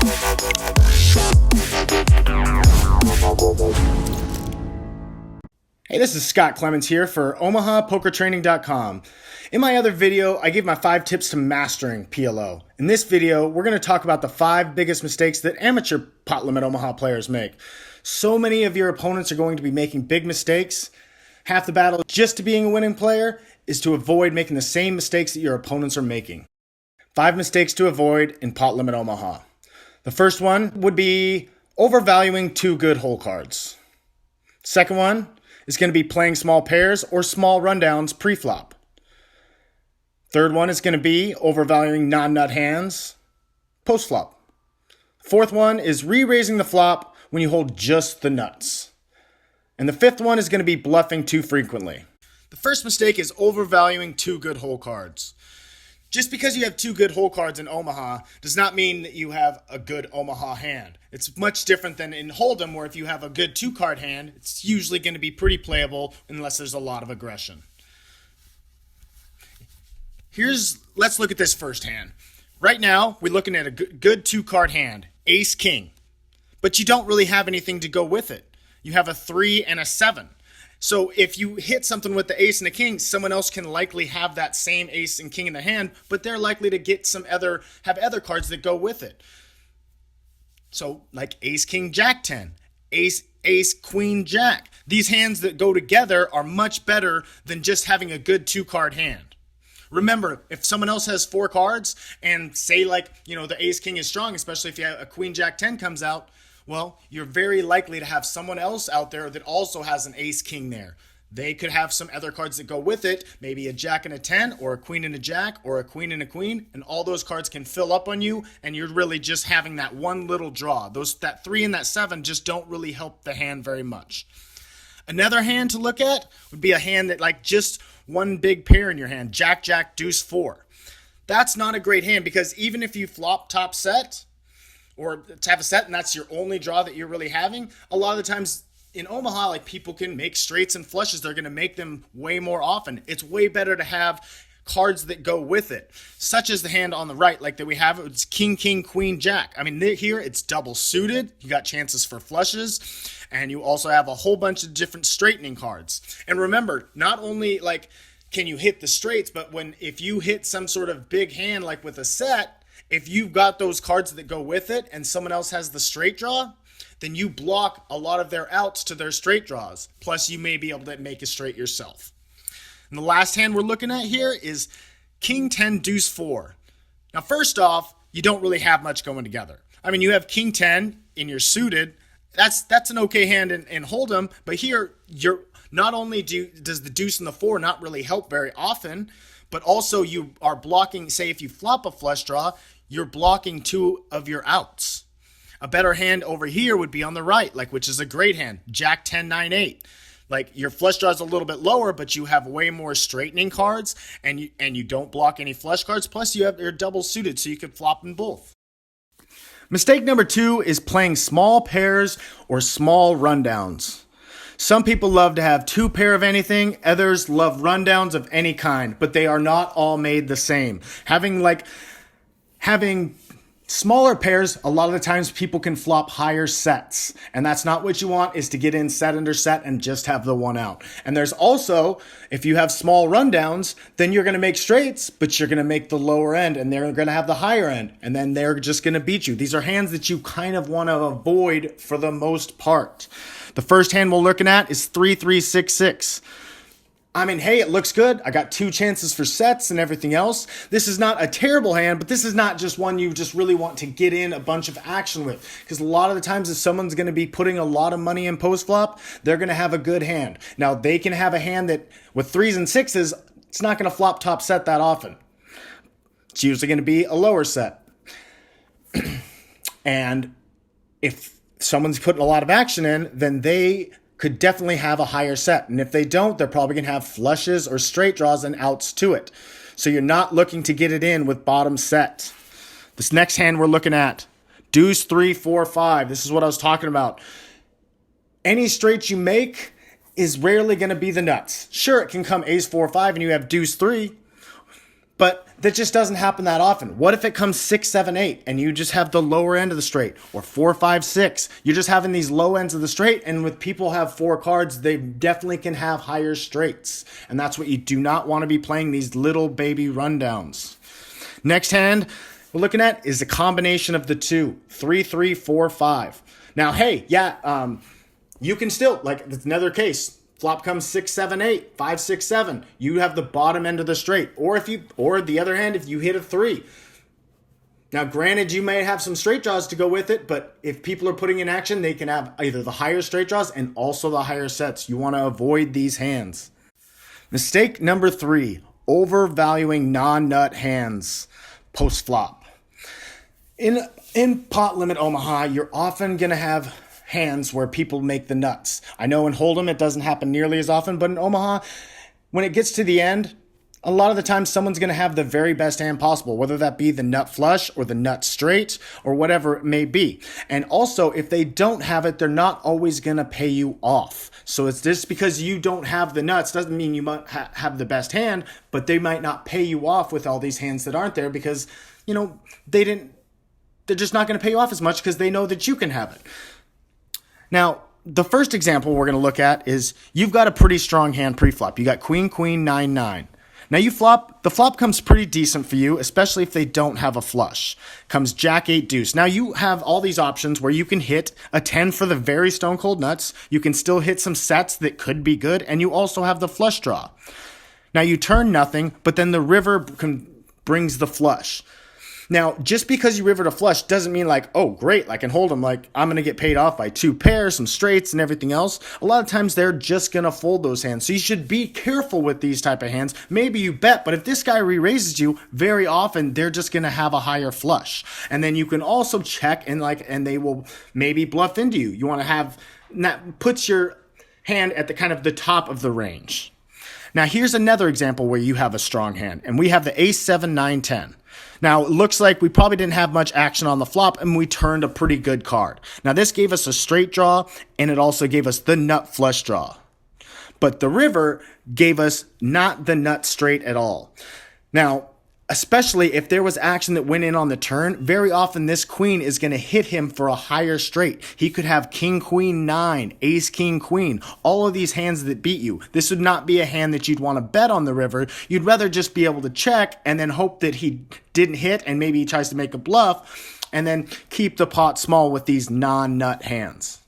Hey, this is Scott Clements here for OmahaPokerTraining.com. In my other video, I gave my 5 tips to mastering PLO. In this video, we're going to talk about the 5 biggest mistakes that amateur Pot Limit Omaha players make. So many of your opponents are going to be making big mistakes. Half the battle just to being a winning player is to avoid making the same mistakes that your opponents are making. 5 mistakes to avoid in Pot Limit Omaha. The first one would be overvaluing 2 good hole cards. Second one is going to be playing small pairs or small rundowns pre-flop. Third one is going to be overvaluing non-nut hands post-flop. Fourth one is re-raising the flop when you hold just the nuts. And the fifth one is going to be bluffing too frequently. The first mistake is overvaluing 2 good hole cards. Just because you have 2 good hole cards in Omaha does not mean that you have a good Omaha hand. It's much different than in Hold'em, where if you have a good 2-card hand, it's usually going to be pretty playable unless there's a lot of aggression. Let's look at this first hand. Right now, we're looking at a good 2-card hand, Ace-King. But you don't really have anything to go with it. You have a 3 and a 7. So if you hit something with the ace and the king, someone else can likely have that same ace and king in the hand, but they're likely to get have other cards that go with it. So like ace, king, jack 10, ace, queen, jack. These hands that go together are much better than just having a good 2-card hand. Remember, if someone else has 4 cards and say the ace, king is strong, especially if you have a queen, jack 10 comes out, well, you're very likely to have someone else out there that also has an ace-king there. They could have some other cards that go with it, maybe a jack and a 10, or a queen and a jack, or a queen and a queen, and all those cards can fill up on you, and you're really just having that one little draw. That 3 and that 7 just don't really help the hand very much. Another hand to look at would be a hand that just one big pair in your hand, jack, jack, deuce, 4. That's not a great hand, because even if you flop top set, or to have a set and that's your only draw that you're really having, a lot of the times in Omaha, people can make straights and flushes. They're going to make them way more often. It's way better to have cards that go with it, such as the hand on the right, that we have. It's king, king, queen, jack. I mean, here it's double suited. You got chances for flushes, and you also have a whole bunch of different straightening cards. And remember, not only can you hit the straights, but if you hit some sort of big hand with a set, if you've got those cards that go with it and someone else has the straight draw, then you block a lot of their outs to their straight draws. Plus, you may be able to make a straight yourself. And the last hand we're looking at here is king 10, deuce 4. Now, first off, you don't really have much going together. I mean, you have king 10 in your suited. That's an okay hand in Hold'em, but here, not only does the deuce and the 4 not really help very often, but also you are blocking, say if you flop a flush draw, you're blocking 2 of your outs. A better hand over here would be on the right, which is a great hand, jack 10, 9, 8. Your flush draw is a little bit lower, but you have way more straightening cards, and you don't block any flush cards. Plus, you're double suited, so you can flop them both. Mistake number 2 is playing small pairs or small rundowns. Some people love to have 2 pair of anything. Others love rundowns of any kind, but they are not all made the same. Having smaller pairs, a lot of the times people can flop higher sets, and that's not what you want, is to get in set under set and just have the one out. And there's also, if you have small rundowns, then you're going to make straights, but you're going to make the lower end, and they're going to have the higher end, and then they're just going to beat you. These are hands that you kind of want to avoid for the most part. The first hand we're looking at is 3-3-6-6. I mean, hey, it looks good. I got 2 chances for sets and everything else. This is not a terrible hand, but this is not just one you just really want to get in a bunch of action with. Because a lot of the times if someone's going to be putting a lot of money in post-flop, they're going to have a good hand. Now, they can have a hand that with 3s and 6s, it's not going to flop top set that often. It's usually going to be a lower set. And if someone's putting a lot of action in, then they could definitely have a higher set. And if they don't, they're probably going to have flushes or straight draws and outs to it. So you're not looking to get it in with bottom set. This next hand we're looking at, deuce 3, 4, 5. This is what I was talking about. Any straight you make is rarely going to be the nuts. Sure, it can come ace 4, 5 and you have deuce 3. But that just doesn't happen that often. What if it comes 6, 7, 8 and you just have the lower end of the straight, or 4, 5, 6? You're just having these low ends of the straight, and with people have 4 cards, they definitely can have higher straights. And that's what you do not want to be playing, these little baby rundowns. Next hand we're looking at is a combination of the two, 3, 3, 4, 5. Now, hey, you can still, like, it's another case. Flop comes 6, 7, 8, 5, 6, 7. You have the bottom end of the straight. Or the other hand, if you hit a 3. Now, granted, you may have some straight draws to go with it, but if people are putting in action, they can have either the higher straight draws and also the higher sets. You want to avoid these hands. Mistake number 3, overvaluing non-nut hands post-flop. In Pot Limit Omaha, you're often going to have hands where people make the nuts. I know in Hold'em it doesn't happen nearly as often, but in Omaha, when it gets to the end, a lot of the time someone's going to have the very best hand possible, whether that be the nut flush or the nut straight or whatever it may be. And also, if they don't have it, they're not always going to pay you off. So it's just because you don't have the nuts doesn't mean you might have the best hand, but they might not pay you off with all these hands that aren't there because, they're just not going to pay you off as much because they know that you can have it. Now, the first example we're going to look at is you've got a pretty strong hand pre-flop. You got queen, queen, 9, 9. Now the flop comes pretty decent for you, especially if they don't have a flush. Comes jack, 8, deuce. Now you have all these options where you can hit a 10 for the very stone cold nuts. You can still hit some sets that could be good, and you also have the flush draw. Now you turn nothing, but then the river brings the flush. Now, just because you rivered a flush doesn't mean like, oh, great, like in Hold'em, like I'm going to get paid off by 2 pairs, some straights and everything else. A lot of times they're just going to fold those hands. So you should be careful with these type of hands. Maybe you bet, but if this guy re-raises you, very often they're just going to have a higher flush. And then you can also check and they will maybe bluff into you. You want to have, that puts your hand at the kind of the top of the range. Now, here's another example where you have a strong hand, and we have the ace, 7, 9, 10. Now, it looks like we probably didn't have much action on the flop, and we turned a pretty good card. Now, this gave us a straight draw, and it also gave us the nut flush draw. But the river gave us not the nut straight at all. Now, especially if there was action that went in on the turn, very often this queen is going to hit him for a higher straight. He could have king, queen, 9, ace, king, queen, all of these hands that beat you. This would not be a hand that you'd want to bet on the river. You'd rather just be able to check and then hope that he didn't hit and maybe he tries to make a bluff and then keep the pot small with these non-nut hands.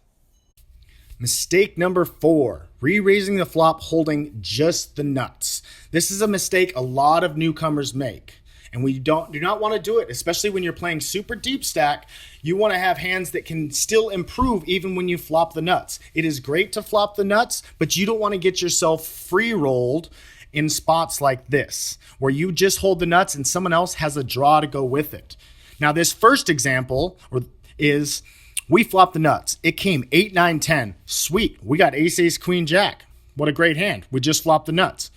Mistake number 4, re-raising the flop holding just the nuts. This is a mistake a lot of newcomers make, and we do not want to do it, especially when you're playing super deep stack. You want to have hands that can still improve even when you flop the nuts. It is great to flop the nuts, but you don't want to get yourself free rolled in spots like this, where you just hold the nuts and someone else has a draw to go with it. Now, this first example is we flopped the nuts. It came 8, 9, 10. Sweet. We got ace, ace, queen, jack. What a great hand. We just flopped the nuts.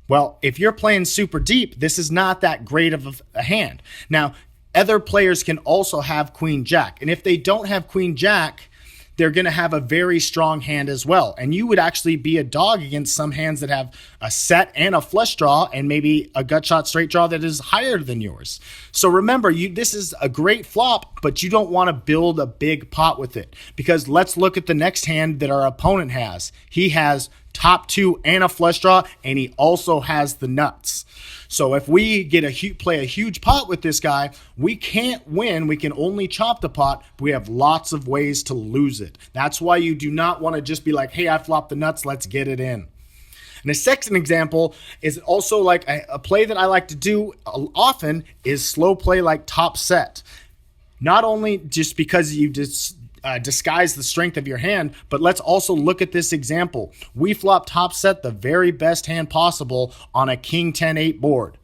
Well, if you're playing super deep, this is not that great of a hand. Now, other players can also have queen, jack. And if they don't have queen, jack, they're going to have a very strong hand as well. And you would actually be a dog against some hands that have a set and a flush draw and maybe a gut shot straight draw that is higher than yours. So remember, this is a great flop, but you don't want to build a big pot with it, because let's look at the next hand that our opponent has. He has top 2 and a flush draw, and he also has the nuts. So if we play a huge pot with this guy, we can't win. We can only chop the pot. We have lots of ways to lose it. That's why you do not want to just be like, hey, I flopped the nuts, let's get it in. And the second example is also like a play that I like to do often is slow play like top set. Not only just because you disguise the strength of your hand, but let's also look at this example. We flop top set, the very best hand possible, on a king 10-8 board.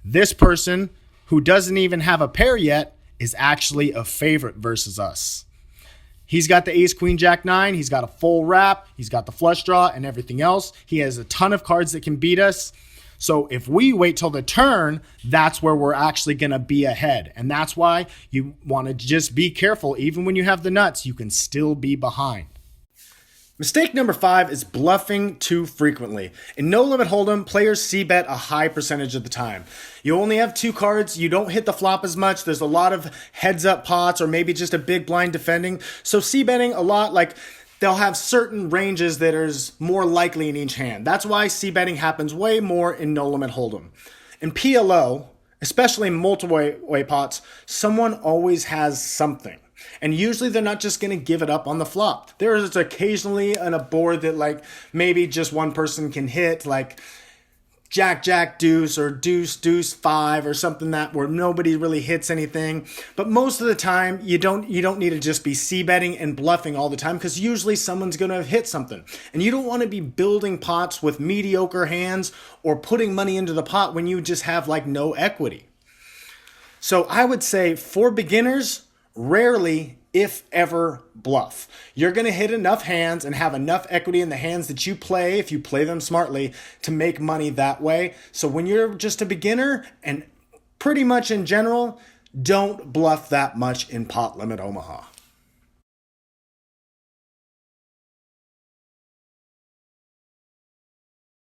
This person, who doesn't even have a pair yet, is actually a favorite versus us. He's got the ace, queen, jack, 9. He's got a full wrap. He's got the flush draw and everything else. He has a ton of cards that can beat us. So if we wait till the turn, that's where we're actually going to be ahead. And that's why you want to just be careful. Even when you have the nuts, you can still be behind. Mistake number 5 is bluffing too frequently. In no limit hold'em, players c-bet a high percentage of the time. You only have 2 cards, you don't hit the flop as much, there's a lot of heads up pots or maybe just a big blind defending. So c-betting a lot, like they'll have certain ranges that is more likely in each hand. That's why c-betting happens way more in no limit hold'em. In PLO, especially in multi-way pots, someone always has something. And usually they're not just going to give it up on the flop. There is occasionally on a board that like maybe just one person can hit, like Jack, Jack, Deuce, or Deuce, Deuce, 5, or something that where nobody really hits anything. But most of the time, you don't need to just be c-betting and bluffing all the time because usually someone's going to hit something. And you don't want to be building pots with mediocre hands or putting money into the pot when you just have like no equity. So I would say for beginners, rarely, if ever, bluff. You're going to hit enough hands and have enough equity in the hands that you play, if you play them smartly, to make money that way. So when you're just a beginner, and pretty much in general, don't bluff that much in Pot Limit Omaha.